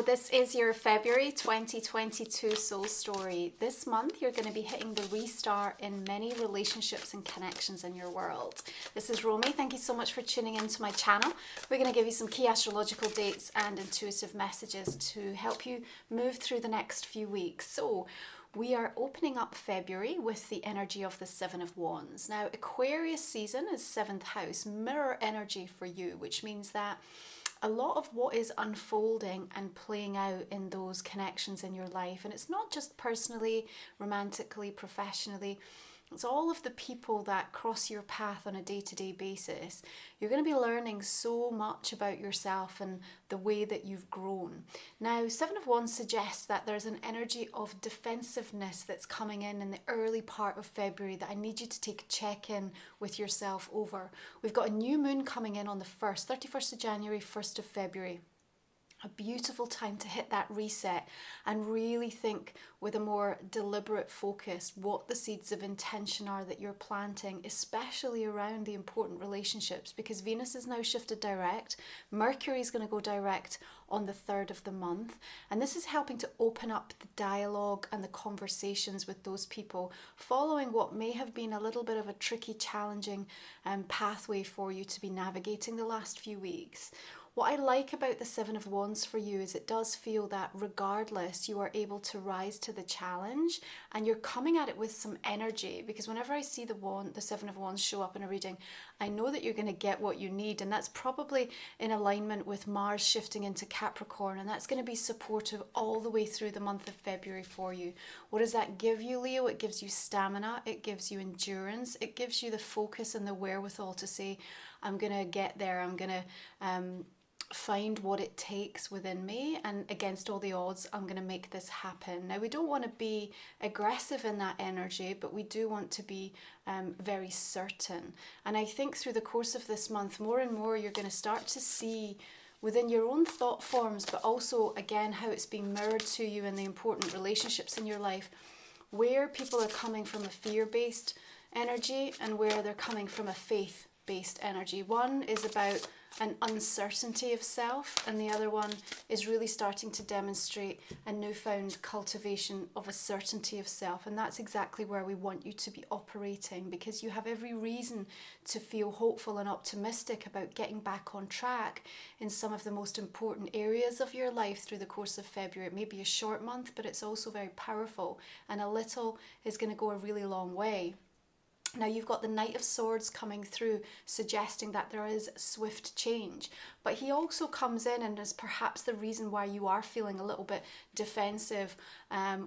this is your February 2022 soul story. This month you're going to be hitting the restart in many relationships and connections in your world. This is Romy. Thank you so much for tuning into my channel. We're going to give you some key astrological dates and intuitive messages to help you move through the next few weeks. So we are opening up February with the energy of the Seven of Wands. Now, Aquarius season is 7th house, mirror energy for you, which means that a lot of what is unfolding and playing out in those connections in your life, and it's not just personally, romantically, professionally, it's all of the people that cross your path on a day-to-day basis. You're going to be learning so much about yourself and the way that you've grown. Now, Seven of Wands suggests that there's an energy of defensiveness that's coming in the early part of February that I need you to take a check-in with yourself over. We've got a new moon coming in on the 31st of January, 1st of February. A beautiful time to hit that reset and really think with a more deliberate focus what the seeds of intention are that you're planting, especially around the important relationships, because Venus is now shifted direct. Mercury is going to go direct on the 3rd of the month, and this is helping to open up the dialogue and the conversations with those people following what may have been a little bit of a tricky, challenging pathway for you to be navigating the last few weeks. What I like about the Seven of Wands for you is it does feel that regardless, you are able to rise to the challenge and you're coming at it with some energy, because whenever I see the Seven of Wands show up in a reading, I know that you're going to get what you need, and that's probably in alignment with Mars shifting into Capricorn, and that's going to be supportive all the way through the month of February for you. What does that give you, Leo? It gives you stamina, it gives you endurance, it gives you the focus and the wherewithal to say, I'm going to get there, I'm going to find what it takes within me, and against all the odds I'm going to make this happen. Now, we don't want to be aggressive in that energy, but we do want to be very certain. And I think through the course of this month, more and more you're going to start to see within your own thought forms, but also again how it's being mirrored to you in the important relationships in your life, where people are coming from a fear-based energy and where they're coming from a faith-based energy. One is about an uncertainty of self, and the other one is really starting to demonstrate a newfound cultivation of a certainty of self. And that's exactly where we want you to be operating, because you have every reason to feel hopeful and optimistic about getting back on track in some of the most important areas of your life through the course of February. It may be a short month, but it's also very powerful, and a little is going to go a really long way. Now, you've got the Knight of Swords coming through, suggesting that there is swift change. But he also comes in and is perhaps the reason why you are feeling a little bit defensive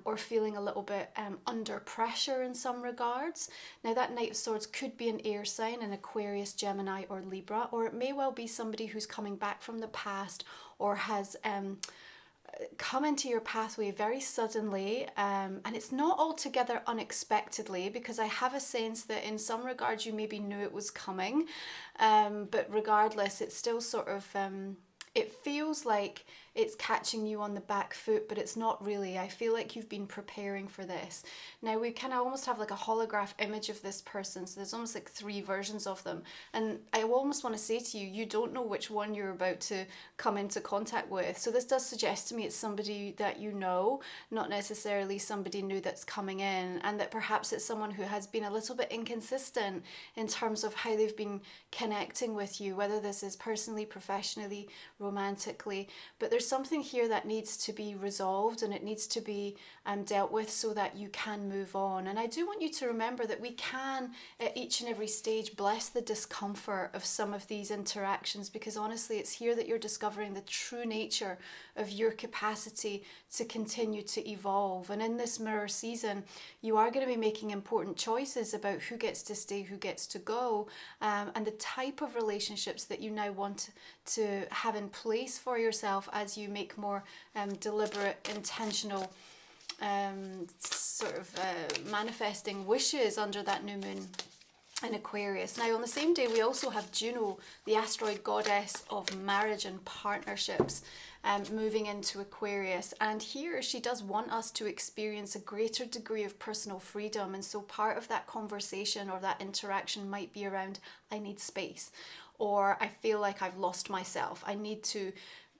or feeling a little bit under pressure in some regards. Now, that Knight of Swords could be an air sign, an Aquarius, Gemini or Libra, or it may well be somebody who's coming back from the past or has come into your pathway very suddenly, and it's not altogether unexpectedly, because I have a sense that in some regards you maybe knew it was coming, but regardless, it's still sort of it feels like it's catching you on the back foot, but it's not really. I feel like you've been preparing for this. Now, we kind of almost have like a holograph image of this person, so there's almost like 3 versions of them, and I almost want to say to you, you don't know which one you're about to come into contact with. So this does suggest to me it's somebody that you know, not necessarily somebody new that's coming in, and that perhaps it's someone who has been a little bit inconsistent in terms of how they've been connecting with you, whether this is personally, professionally, romantically. But there's something here that needs to be resolved, and it needs to be dealt with so that you can move on. And I do want you to remember that we can, at each and every stage, bless the discomfort of some of these interactions, because honestly, it's here that you're discovering the true nature of your capacity to continue to evolve. And in this mirror season, you are going to be making important choices about who gets to stay, who gets to go, and the type of relationships that you now want to have in place for yourself as you make more deliberate, intentional manifesting wishes under that new moon in Aquarius. Now, on the same day, we also have Juno, the asteroid goddess of marriage and partnerships, moving into Aquarius. And here she does want us to experience a greater degree of personal freedom. And so part of that conversation or that interaction might be around, I need space, or I feel like I've lost myself. I need to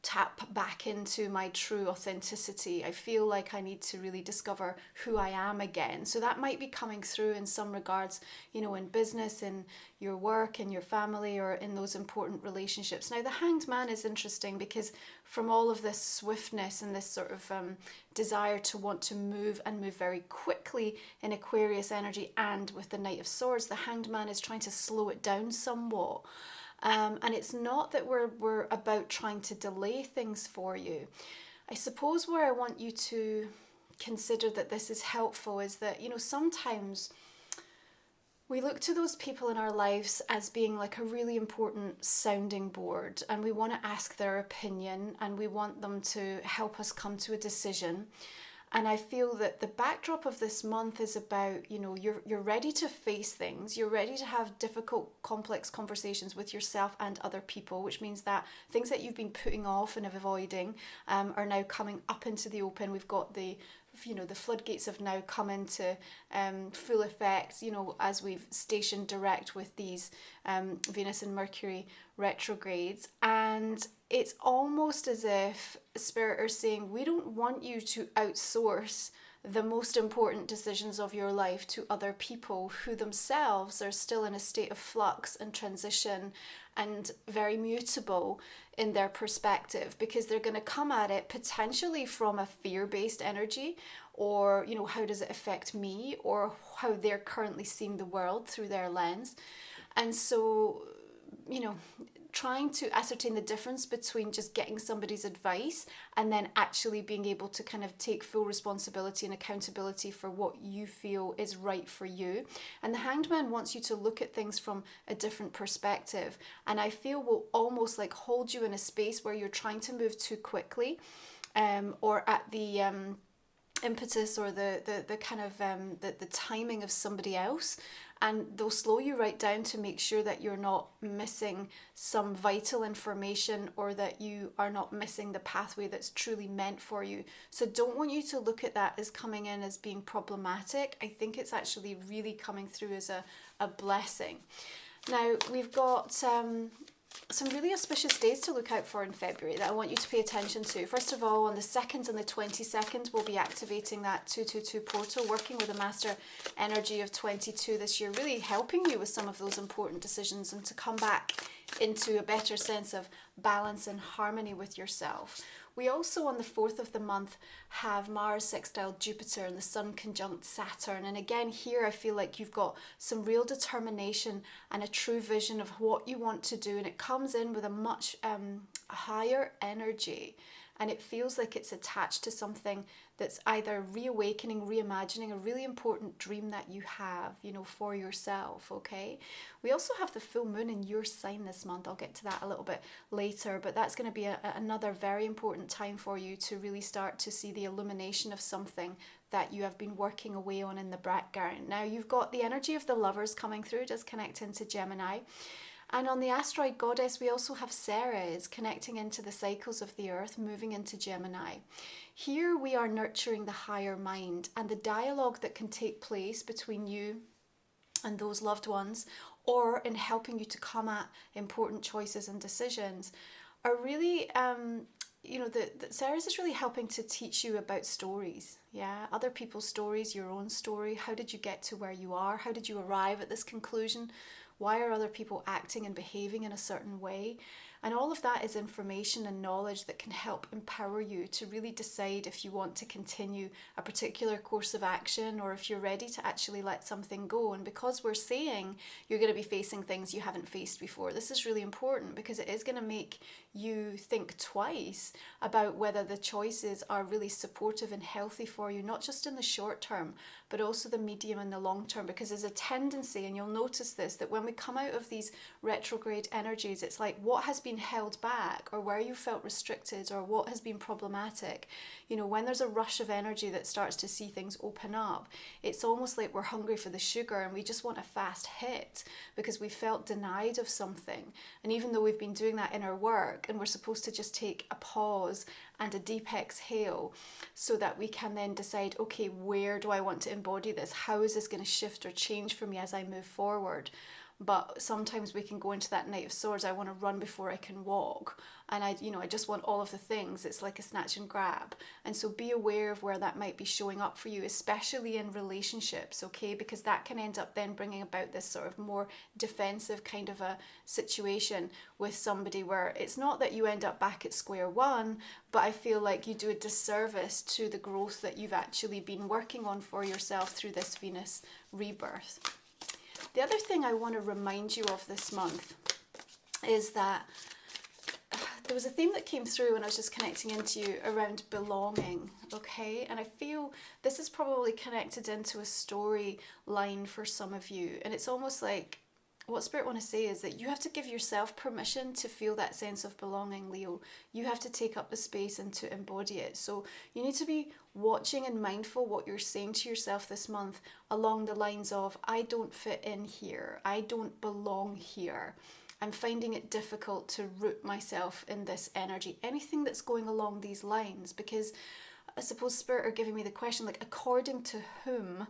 tap back into my true authenticity. I feel like I need to really discover who I am again. So that might be coming through in some regards, you know, in business, in your work, in your family, or in those important relationships. Now, the Hanged Man is interesting because from all of this swiftness and this sort of desire to want to move and move very quickly in Aquarius energy, and with the Knight of Swords, the Hanged Man is trying to slow it down somewhat. And it's not that we're about trying to delay things for you. I suppose where I want you to consider that this is helpful is that, you know, sometimes we look to those people in our lives as being like a really important sounding board, and we want to ask their opinion and we want them to help us come to a decision. And I feel that the backdrop of this month is about, you know, you're ready to face things. You're ready to have difficult, complex conversations with yourself and other people, which means that things that you've been putting off and avoiding are now coming up into the open. We've got the floodgates have now come into full effect, you know, as we've stationed direct with these Venus and Mercury retrogrades. And it's almost as if Spirit are saying, we don't want you to outsource the most important decisions of your life to other people who themselves are still in a state of flux and transition and very mutable in their perspective, because they're going to come at it potentially from a fear-based energy, or, you know, how does it affect me, or how they're currently seeing the world through their lens. And so, you know, trying to ascertain the difference between just getting somebody's advice and then actually being able to kind of take full responsibility and accountability for what you feel is right for you. And the Hanged Man wants you to look at things from a different perspective, and I feel will almost like hold you in a space where you're trying to move too quickly, or at the impetus or the kind of the timing of somebody else, and they'll slow you right down to make sure that you're not missing some vital information, or that you are not missing the pathway that's truly meant for you. So don't want you to look at that as coming in as being problematic. I think it's actually really coming through as a blessing. Now, we've got some really auspicious days to look out for in February that I want you to pay attention to. First of all, on the 2nd and the 22nd, we'll be activating that 222 portal, working with a master energy of 22 this year, really helping you with some of those important decisions and to come back into a better sense of balance and harmony with yourself. We also, on the 4th of the month, have Mars sextile Jupiter and the Sun conjunct Saturn. And again, here I feel like you've got some real determination and a true vision of what you want to do. And it comes in with a much higher energy. And it feels like it's attached to something that's either reawakening, reimagining a really important dream that you have, you know, for yourself, okay? We also have the full moon in your sign this month. I'll get to that a little bit later, but that's going to be another very important time for you to really start to see the illumination of something that you have been working away on in the background. Now, you've got the energy of the Lovers coming through, does connect into Gemini. And on the asteroid goddess, we also have Ceres connecting into the cycles of the earth, moving into Gemini. Here we are nurturing the higher mind and the dialogue that can take place between you and those loved ones, or in helping you to come at important choices and decisions, are really, you know, the Ceres is really helping to teach you about stories, yeah, other people's stories, your own story. How did you get to where you are? How did you arrive at this conclusion? Why are other people acting and behaving in a certain way? And all of that is information and knowledge that can help empower you to really decide if you want to continue a particular course of action, or if you're ready to actually let something go. And because we're saying you're going to be facing things you haven't faced before, this is really important, because it is going to make you think twice about whether the choices are really supportive and healthy for you, not just in the short term, but also the medium and the long term. Because there's a tendency, and you'll notice this, that when we come out of these retrograde energies, it's like what has been held back, or where you felt restricted, or what has been problematic. You know, when there's a rush of energy that starts to see things open up, it's almost like we're hungry for the sugar and we just want a fast hit because we felt denied of something. And even though we've been doing that inner work, and we're supposed to just take a pause and a deep exhale so that we can then decide, okay, where do I want to embody this? How is this going to shift or change for me as I move forward? but sometimes we can go into that Knight of Swords, I want to run before I can walk, and I just want all of the things. It's like a snatch and grab. And so be aware of where that might be showing up for you, especially in relationships, okay? Because that can end up then bringing about this sort of more defensive kind of a situation with somebody, where it's not that you end up back at square one, but I feel like you do a disservice to the growth that you've actually been working on for yourself through this Venus rebirth. The other thing I want to remind you of this month is that there was a theme that came through when I was just connecting into you around belonging, okay? And I feel this is probably connected into a storyline for some of you. And it's almost like what Spirit want to say is that you have to give yourself permission to feel that sense of belonging, Leo. You have to take up the space and to embody it. So you need to be watching and mindful what you're saying to yourself this month along the lines of, I don't fit in here. I don't belong here. I'm finding it difficult to root myself in this energy. Anything that's going along these lines, because I suppose Spirit are giving me the question, like, according to whom,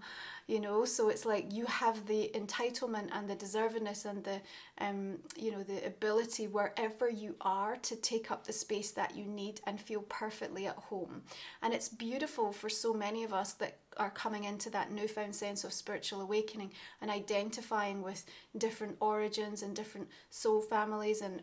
you know? So it's like you have the entitlement and the deservedness and the, the ability wherever you are to take up the space that you need and feel perfectly at home. And it's beautiful for so many of us that are coming into that newfound sense of spiritual awakening and identifying with different origins and different soul families and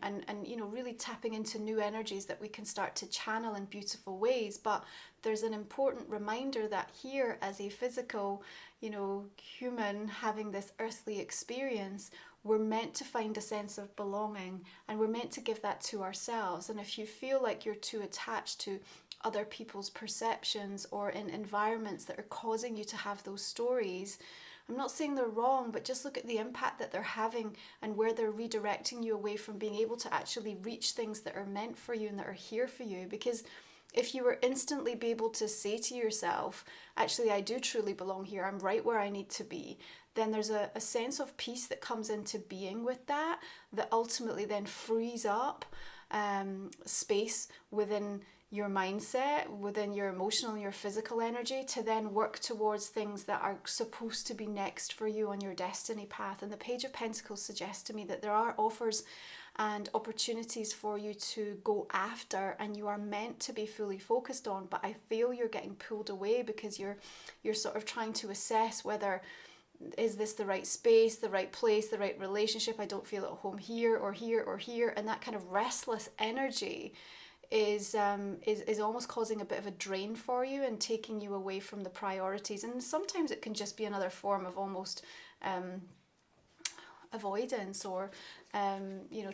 really tapping into new energies that we can start to channel in beautiful ways. But there's an important reminder that here, as a physical, human having this earthly experience, we're meant to find a sense of belonging, and we're meant to give that to ourselves. And if you feel like you're too attached to other people's perceptions or in environments that are causing you to have those stories, I'm not saying they're wrong, but just look at the impact that they're having and where they're redirecting you away from being able to actually reach things that are meant for you and that are here for you. Because if you were instantly be able to say to yourself, actually, I do truly belong here, I'm right where I need to be, then there's a sense of peace that comes into being with that ultimately then frees up space within your mindset, within your emotional and your physical energy, to then work towards things that are supposed to be next for you on your destiny path. And the Page of Pentacles suggests to me that there are offers and opportunities for you to go after, and you are meant to be fully focused on, but I feel you're getting pulled away because you're sort of trying to assess whether, is this the right space, the right place, the right relationship? I don't feel at home here or here or here. And that kind of restless energy is almost causing a bit of a drain for you and taking you away from the priorities. And sometimes it can just be another form of almost avoidance or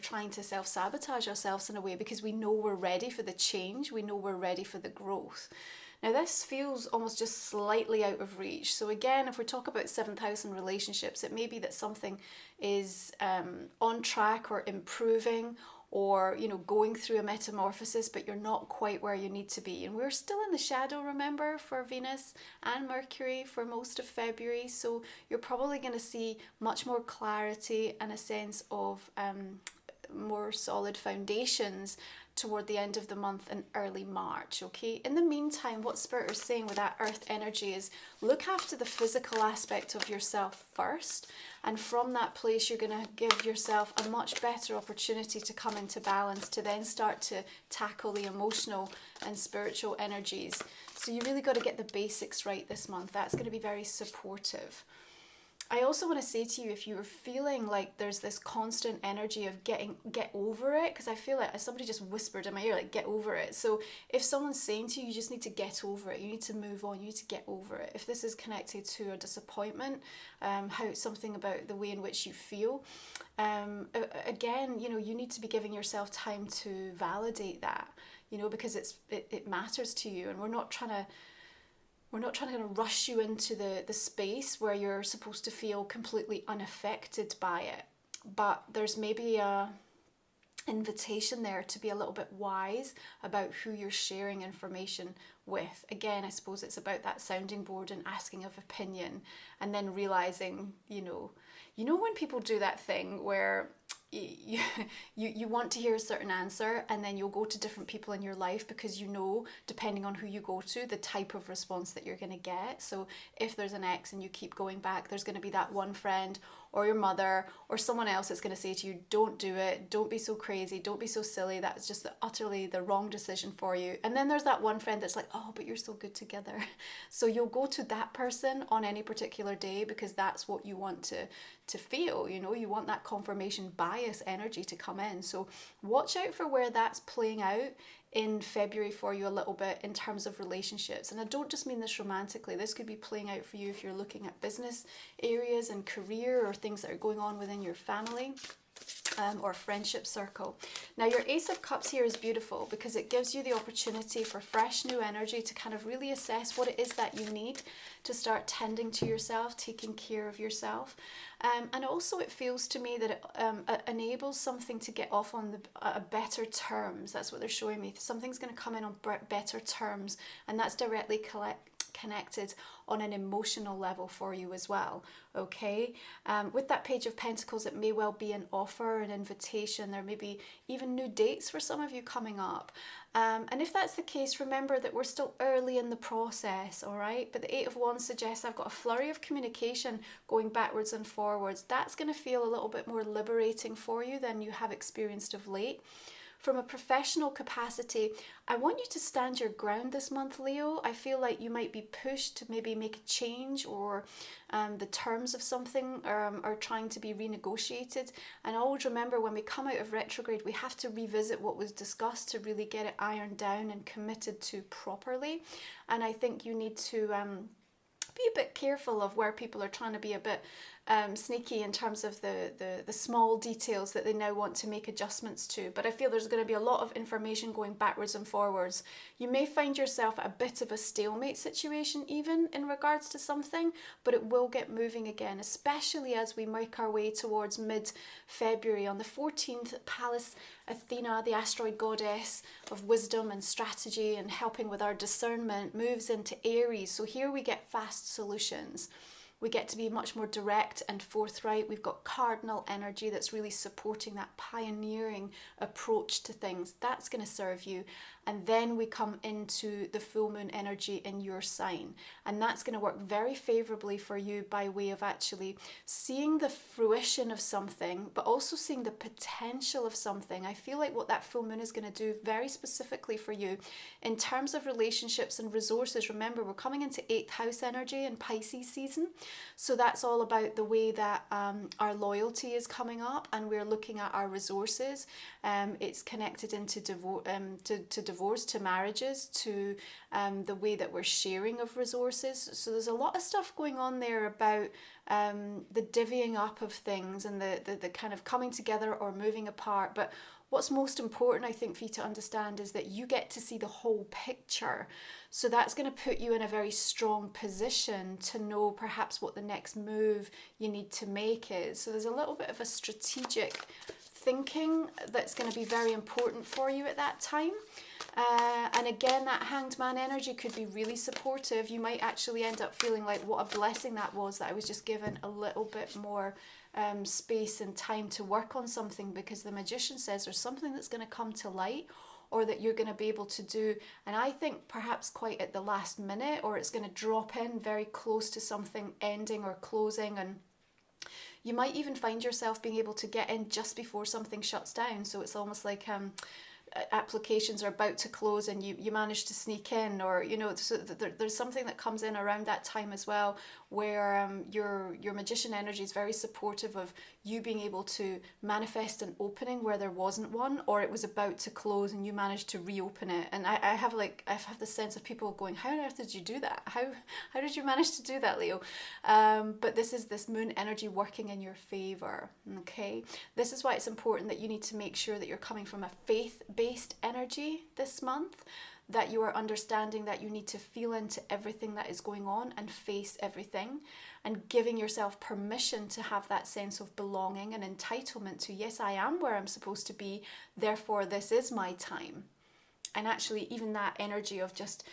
trying to self-sabotage ourselves in a way, because we know we're ready for the change, we know we're ready for the growth. Now this feels almost just slightly out of reach. So again, if we talk about 7th house and relationships, it may be that something is on track or improving, or going through a metamorphosis, but you're not quite where you need to be. And we're still in the shadow, remember, for Venus and Mercury for most of February. So you're probably going to see much more clarity and a sense of more solid foundations toward the end of the month and early March, okay? In the meantime, what Spirit is saying with that earth energy is look after the physical aspect of yourself first, and from that place you're going to give yourself a much better opportunity to come into balance, to then start to tackle the emotional and spiritual energies. So you really got to get the basics right this month. That's going to be very supportive. I also want to say to you, if you're feeling like there's this constant energy of get over it, because I feel like somebody just whispered in my ear, like, get over it. So if someone's saying to you, you just need to get over it, you need to move on, you need to get over it. If this is connected to a disappointment, something about the way in which you feel, again, you need to be giving yourself time to validate that, because it matters to you, and we're not trying to rush you into the space where you're supposed to feel completely unaffected by it. But there's maybe a invitation there to be a little bit wise about who you're sharing information with. Again, I suppose it's about that sounding board and asking of opinion, and then realizing, when people do that thing where you want to hear a certain answer, and then you'll go to different people in your life because depending on who you go to, the type of response that you're going to get. So if there's an ex and you keep going back, there's going to be that one friend or your mother or someone else that's going to say to you, don't do it, don't be so crazy, don't be so silly, that's just utterly the wrong decision for you. And then there's that one friend that's like, oh, but you're so good together. So you'll go to that person on any particular day because that's what you want to feel, you know, you want that confirmation bias energy to come in. So watch out for where that's playing out in February for you a little bit in terms of relationships. And I don't just mean this romantically, this could be playing out for you if you're looking at business areas and career or things that are going on within your family. Or friendship circle. Now your Ace of Cups here is beautiful because it gives you the opportunity for fresh new energy to kind of really assess what it is that you need to start tending to yourself, taking care of yourself. And also it feels to me that it enables something to get off on better terms. That's what they're showing me. Something's going to come in on better terms, and that's directly connected on an emotional level for you as well. Okay, with that Page of Pentacles, it may well be an offer, an invitation. There may be even new dates for some of you coming up, and if that's the case, remember that we're still early in the process. All right, but the Eight of Wands suggests I've got a flurry of communication going backwards and forwards. That's going to feel a little bit more liberating for you than you have experienced of late. From a professional capacity, I want you to stand your ground this month, Leo. I feel like you might be pushed to maybe make a change, or the terms of something are trying to be renegotiated. And always remember, when we come out of retrograde, we have to revisit what was discussed to really get it ironed down and committed to properly. And I think you need to be a bit careful of where people are trying to be a bit sneaky in terms of the small details that they now want to make adjustments to. But I feel there's going to be a lot of information going backwards and forwards. You may find yourself at a bit of a stalemate situation even in regards to something, but it will get moving again, especially as we make our way towards mid-February. On the 14th, Pallas Athena, the asteroid goddess of wisdom and strategy and helping with our discernment, moves into Aries. So here we get fast solutions. We get to be much more direct and forthright. We've got cardinal energy that's really supporting that pioneering approach to things. That's going to serve you. And then we come into the full moon energy in your sign. And that's going to work very favorably for you by way of actually seeing the fruition of something, but also seeing the potential of something. I feel like what that full moon is going to do very specifically for you in terms of relationships and resources. Remember, we're coming into 8th house energy in Pisces season. So that's all about the way that our loyalty is coming up, and we're looking at our resources. It's connected into divorce, to marriages, to the way that we're sharing of resources. So there's a lot of stuff going on there about the divvying up of things and the kind of coming together or moving apart. But what's most important, I think, for you to understand is that you get to see the whole picture. So that's going to put you in a very strong position to know perhaps what the next move you need to make is. So there's a little bit of a strategic thinking that's going to be very important for you at that time. And again, that Hanged Man energy could be really supportive. You might actually end up feeling like what a blessing that was, that I was just given a little bit more space and time to work on something, because the Magician says there's something that's going to come to light, or that you're going to be able to do, and I think perhaps quite at the last minute, or it's going to drop in very close to something ending or closing, and you might even find yourself being able to get in just before something shuts down. So it's almost like applications are about to close and you manage to sneak in, or you know, so there's something that comes in around that time as well, where your Magician energy is very supportive of you being able to manifest an opening where there wasn't one, or it was about to close and you managed to reopen it. And I have the sense of people going, how on earth did you do that? How did you manage to do that, Leo? But this is this moon energy working in your favor. Okay, this is why it's important that you need to make sure that you're coming from a faith-based energy this month, that you are understanding that you need to feel into everything that is going on and face everything, and giving yourself permission to have that sense of belonging and entitlement to, yes, I am where I'm supposed to be, therefore this is my time. And actually even that energy of just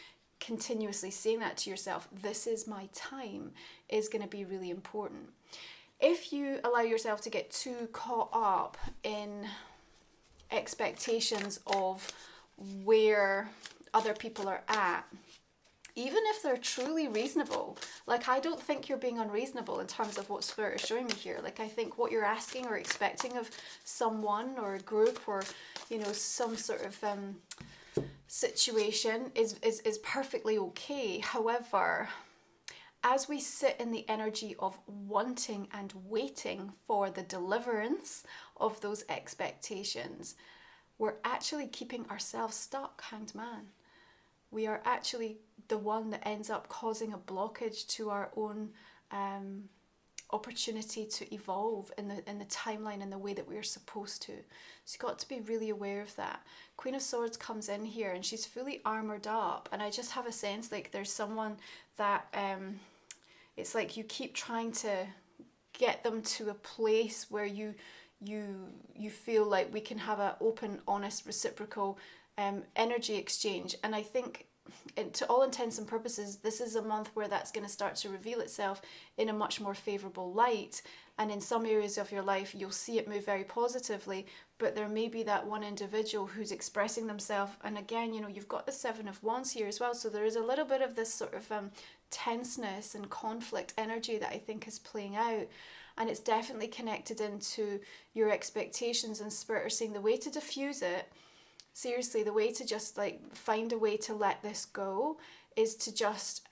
continuously saying that to yourself, this is my time, is going to be really important. If you allow yourself to get too caught up in expectations of where other people are at, even if they're truly reasonable. Like, I don't think you're being unreasonable in terms of what Spirit is showing me here. Like, I think what you're asking or expecting of someone or a group or, you know, some sort of situation is perfectly okay. However, as we sit in the energy of wanting and waiting for the deliverance of those expectations, we're actually keeping ourselves stuck, Hanged Man. We are actually the one that ends up causing a blockage to our own opportunity to evolve in the timeline in the way that we are supposed to. So you've got to be really aware of that. Queen of Swords comes in here and she's fully armored up, and I just have a sense like there's someone that it's like you keep trying to get them to a place where you feel like we can have an open, honest, reciprocal energy exchange. And I think, to all intents and purposes, this is a month where that's going to start to reveal itself in a much more favourable light. And in some areas of your life, you'll see it move very positively, but there may be that one individual who's expressing themselves. And again, you know, you've got the Seven of Wands here as well. So there is a little bit of this sort of tenseness and conflict energy that I think is playing out. And it's definitely connected into your expectations, and Spirit are saying the way to diffuse it, seriously, the way to just like find a way to let this go is to just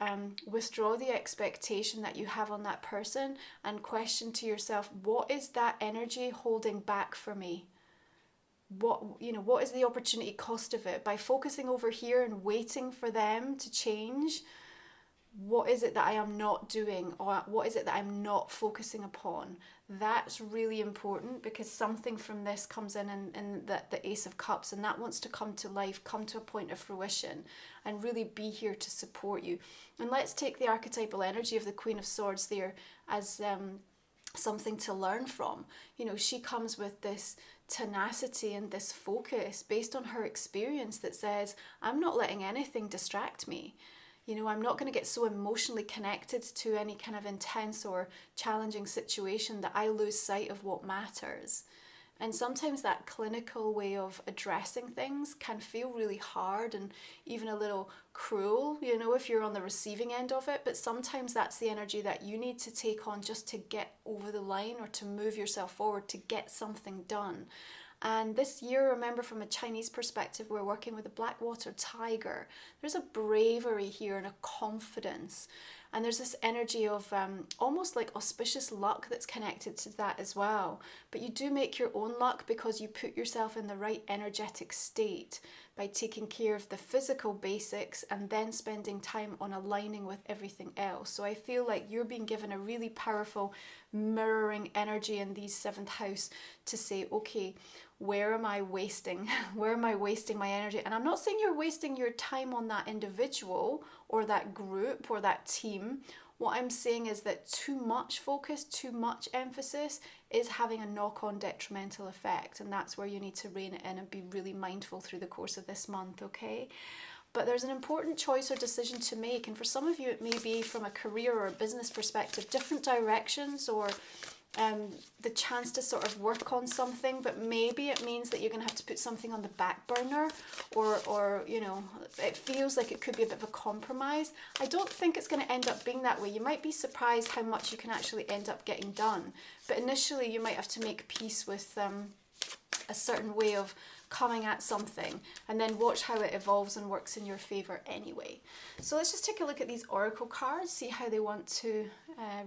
withdraw the expectation that you have on that person and question to yourself, what is that energy holding back for me? What is the opportunity cost of it? By focusing over here and waiting for them to change, what is it that I am not doing, or what is it that I'm not focusing upon? That's really important, because something from this comes in the Ace of Cups, and that wants to come to life, come to a point of fruition, and really be here to support you. And let's take the archetypal energy of the Queen of Swords there as something to learn from. You know, she comes with this tenacity and this focus based on her experience that says, I'm not letting anything distract me. You know, I'm not going to get so emotionally connected to any kind of intense or challenging situation that I lose sight of what matters. And sometimes that clinical way of addressing things can feel really hard and even a little cruel, you know, if you're on the receiving end of it. But sometimes that's the energy that you need to take on just to get over the line or to move yourself forward, to get something done. And this year, remember, from a Chinese perspective, we're working with a Blackwater tiger. There's a bravery here and a confidence. And there's this energy of almost like auspicious luck that's connected to that as well. But you do make your own luck because you put yourself in the right energetic state by taking care of the physical basics and then spending time on aligning with everything else. So I feel like you're being given a really powerful mirroring energy in the 7th house to say, okay, where am I wasting? Where am I wasting my energy? And I'm not saying you're wasting your time on that individual or that group or that team. What I'm saying is that too much focus, too much emphasis is having a knock-on detrimental effect. And that's where you need to rein it in and be really mindful through the course of this month, okay? But there's an important choice or decision to make. And for some of you, it may be from a career or a business perspective, different directions, or the chance to sort of work on something, but maybe it means that you're going to have to put something on the back burner, or you know, it feels like it could be a bit of a compromise. I don't think it's going to end up being that way. You might be surprised how much you can actually end up getting done, but initially you might have to make peace with a certain way of coming at something, and then watch how it evolves and works in your favor anyway. So let's just take a look at these oracle cards, see how they want to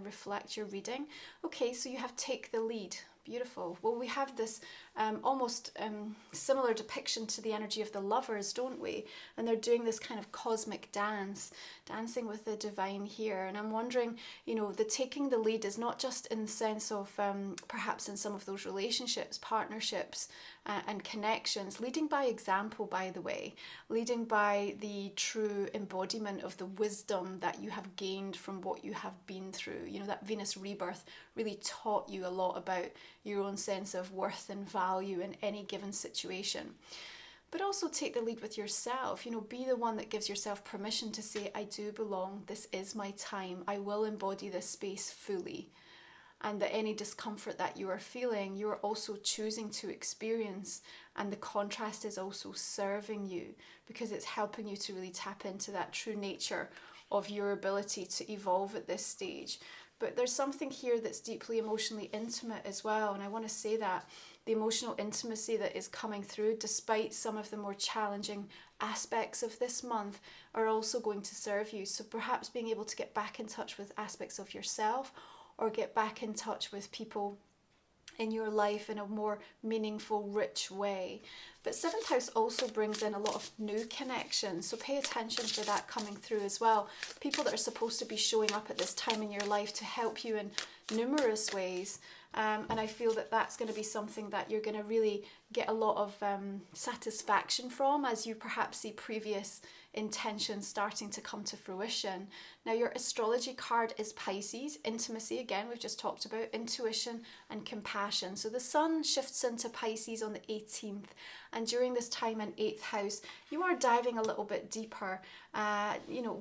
reflect your reading. Okay, so you have Take the Lead. Beautiful. Well, we have this almost similar depiction to the energy of the Lovers, don't we? And they're doing this kind of cosmic dance, dancing with the divine here. And I'm wondering, you know, the taking the lead is not just in the sense of perhaps in some of those relationships, partnerships, and connections, leading by example, by the way, leading by the true embodiment of the wisdom that you have gained from what you have been through. You know, that Venus rebirth really taught you a lot about your own sense of worth and value in any given situation. But also take the lead with yourself. You know, be the one that gives yourself permission to say, I do belong, this is my time, I will embody this space fully. and that any discomfort that you are feeling, you are also choosing to experience, and the contrast is also serving you because it's helping you to really tap into that true nature of your ability to evolve at this stage. But there's something here that's deeply emotionally intimate as well, and I want to say that the emotional intimacy that is coming through, despite some of the more challenging aspects of this month, are also going to serve you. So perhaps being able to get back in touch with aspects of yourself, or get back in touch with people in your life in a more meaningful, rich way. But 7th house also brings in a lot of new connections, so pay attention for that coming through as well. People that are supposed to be showing up at this time in your life to help you in numerous ways. And I feel that that's going to be something that you're going to really get a lot of satisfaction from, as you perhaps see previous intentions starting to come to fruition. Now, your astrology card is Pisces, intimacy, again, we've just talked about, intuition and compassion. So the sun shifts into Pisces on the 18th, and during this time in 8th house, you are diving a little bit deeper,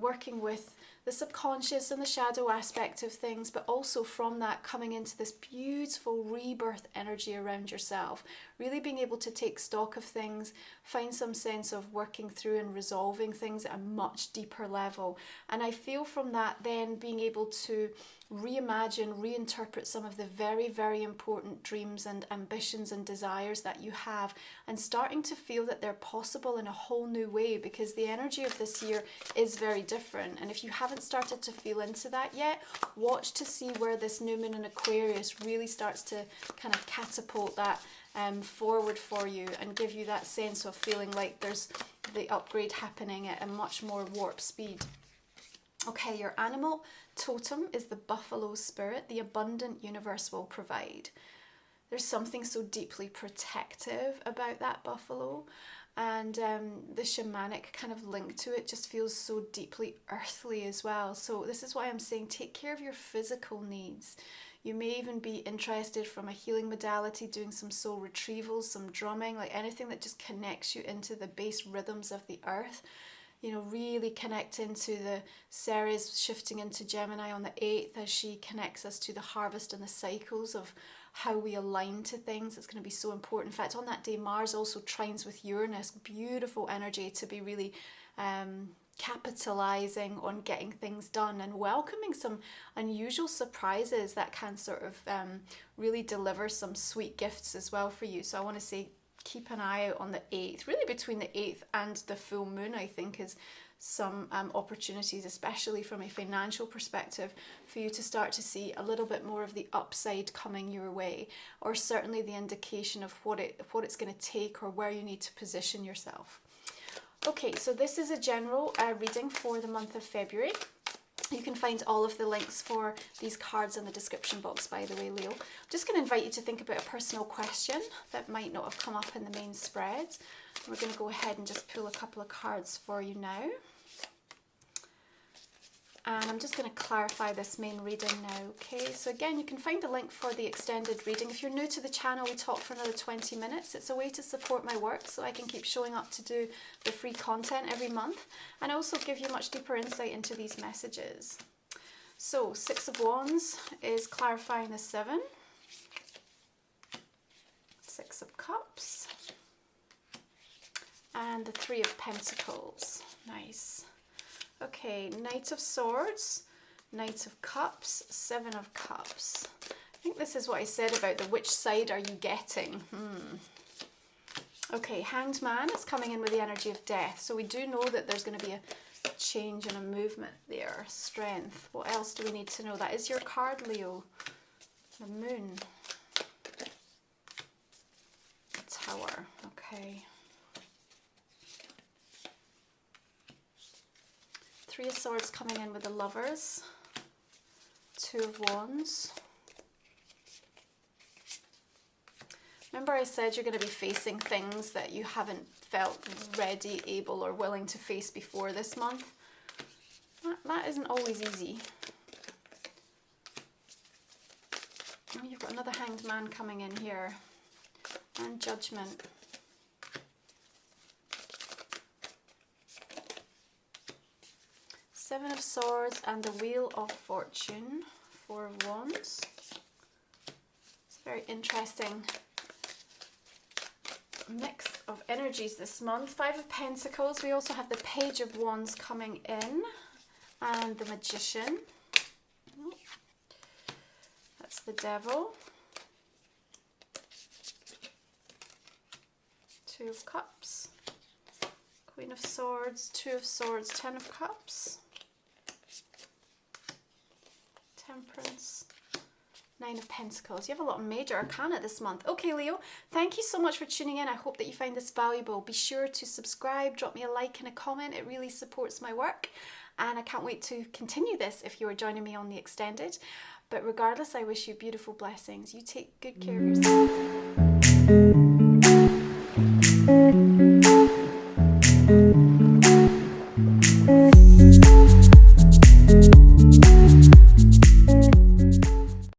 working with the subconscious and the shadow aspect of things, but also from that coming into this beautiful rebirth energy around yourself, really being able to take stock of things, find some sense of working through and resolving things at a much deeper level. And I feel from that then being able to reimagine, reinterpret some of the very, very important dreams and ambitions and desires that you have, and starting to feel that they're possible in a whole new way, because the energy of this year is very different. And if you haven't started to feel into that yet, watch to see where this new moon in Aquarius really starts to kind of catapult that forward for you and give you that sense of feeling like there's the upgrade happening at a much more warp speed. Okay, your animal totem is the buffalo spirit. The abundant universe will provide. There's something so deeply protective about that buffalo, and the shamanic kind of link to it just feels so deeply earthly as well. So this is why I'm saying take care of your physical needs. You may even be interested from a healing modality, doing some soul retrievals, some drumming, like anything that just connects you into the base rhythms of the earth. Really connect into the Ceres shifting into Gemini on the 8th as she connects us to the harvest and the cycles of how we align to things. It's going to be so important. In fact, on that day, Mars also trines with Uranus. Beautiful energy to be really capitalizing on getting things done and welcoming some unusual surprises that can sort of really deliver some sweet gifts as well for you. So I want to say keep an eye out on the 8th. Really between the 8th and the full moon, I think, is some opportunities, especially from a financial perspective, for you to start to see a little bit more of the upside coming your way, or certainly the indication of what it's going to take or where you need to position yourself. Okay, so this is a general reading for the month of February. You can find all of the links for these cards in the description box, by the way, Leo. I'm just going to invite you to think about a personal question that might not have come up in the main spread. We're going to go ahead and just pull a couple of cards for you now. And I'm just going to clarify this main reading now, okay? So again, you can find the link for the extended reading. If you're new to the channel, we talk for another 20 minutes. It's a way to support my work so I can keep showing up to do the free content every month, and also give you much deeper insight into these messages. So 6 of Wands is clarifying the 7. 6 of Cups. And the 3 of Pentacles. Nice. Okay, Knight of Swords, Knight of Cups, 7 of Cups. I think this is what I said about the which side are you getting. Okay, Hanged Man is coming in with the energy of death. So we do know that there's going to be a change and a movement there. Strength. What else do we need to know? That is your card, Leo. The Moon. The Tower. Okay. 3 of Swords coming in with the Lovers, 2 of Wands. Remember I said you're going to be facing things that you haven't felt ready, able or willing to face before this month. That isn't always easy. Oh, you've got another Hanged Man coming in here, and Judgment. Seven of Swords and the Wheel of Fortune, 4 of Wands. Very interesting mix of energies this month. Five of Pentacles. We also have the Page of Wands coming in and the Magician. That's the Devil. Two of Cups. Queen of Swords, Two of Swords, Ten of Cups. Temperance. Nine of Pentacles. You have a lot of major arcana this month. Okay, Leo, thank you so much for tuning in. I hope that you find this valuable. Be sure to subscribe, drop me a like and a comment. It really supports my work. And I can't wait to continue this if you are joining me on the extended. But regardless, I wish you beautiful blessings. You take good care of yourself.